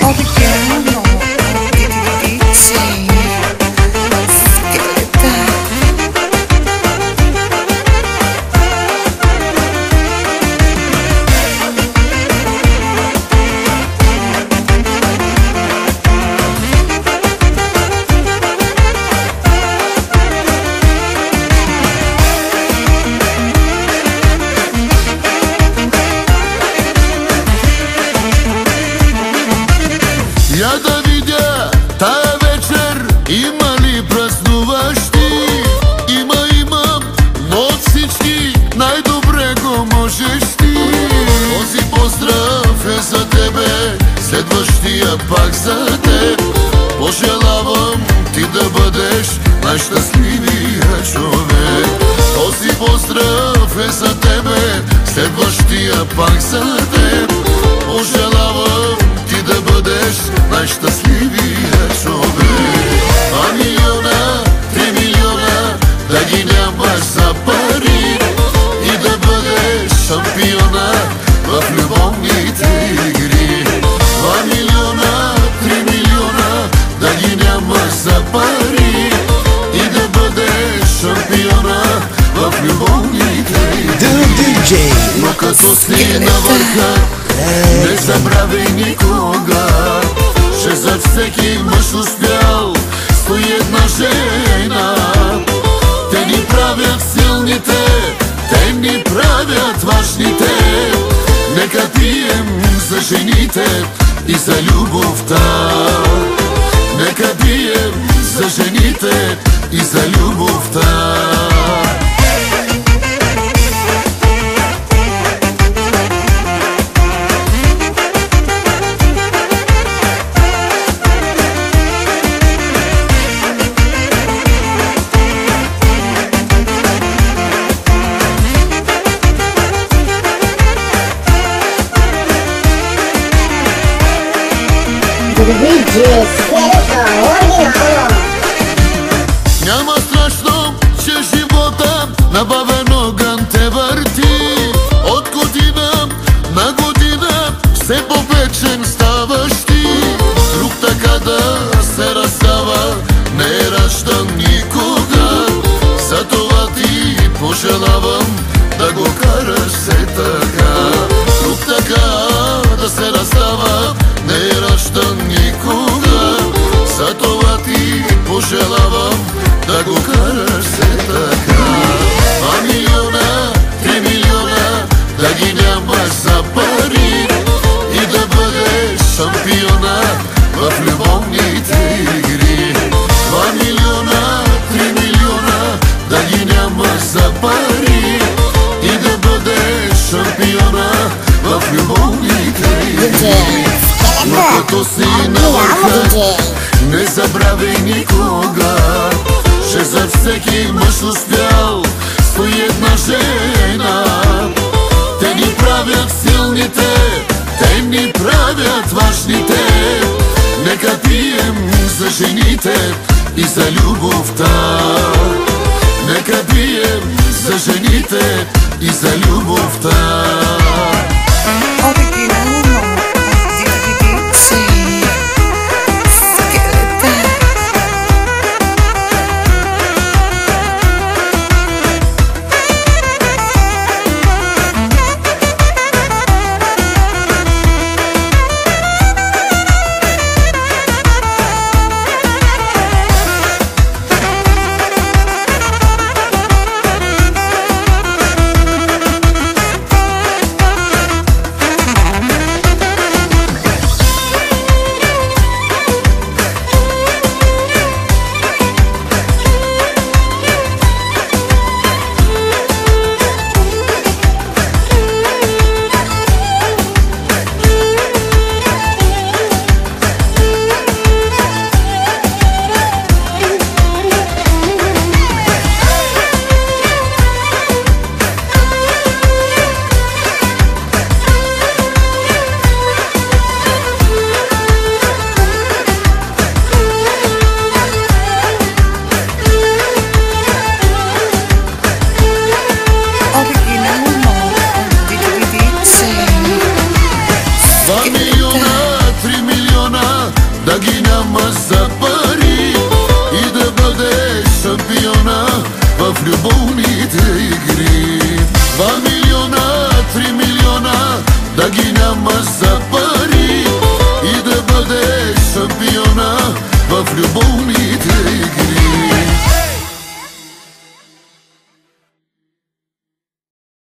Oregano, DJ Skeleton. Я да видя тая вечер има ли празнуващи? Имам, но от всички най-добре го можеш ти. Този поздрав е за тебе, следващия пак за теб. Пожелавам ти да бъдеш най-щастливия човек. Този поздрав е за тебе, следващия пак за теб. Пожелавам ти да бъдеш най-щастливия човек. 2 милиона, 3 милиона, да ги нямаш за пари и да бъдеш шампиона в любовните игри. 2 милиона, 3 милиона, да ги нямаш за пари и да бъдеш шампиона в любовните игри. Но като си на върха, не забравяй никога, че зад всеки мъж успял стои една жена. Те ни правят силните, те ни правят важните. Нека пием за жените и за любовта. Нека пием за жените и за любовта. DJ Skeleton, оригинално. Няма страшно, че живота на бавен огън те върти. От година на година все по-вечен ставаш ти. Друг така да се раздава не е раждан никога. Затова ти пожелавам да го караш все така. Друг така да се раздава не е раждан никога. Затова ти пожелавам да го караш все така. 2 милиона, 3 милиона, да ги нямаш за пари и да бъдеш шампиона в любовните игри. 2 милиона, 3 милиона, да ги нямаш за пари и да бъдеш шампиона в любовните игри. Но като си на върха, не забравяй никога, че зад всеки мъж успял стои една жена. Те ни правят силните, те ни правят важните. Нека пием за жените и за любовта. Нека пием за жените и за любовта. в любов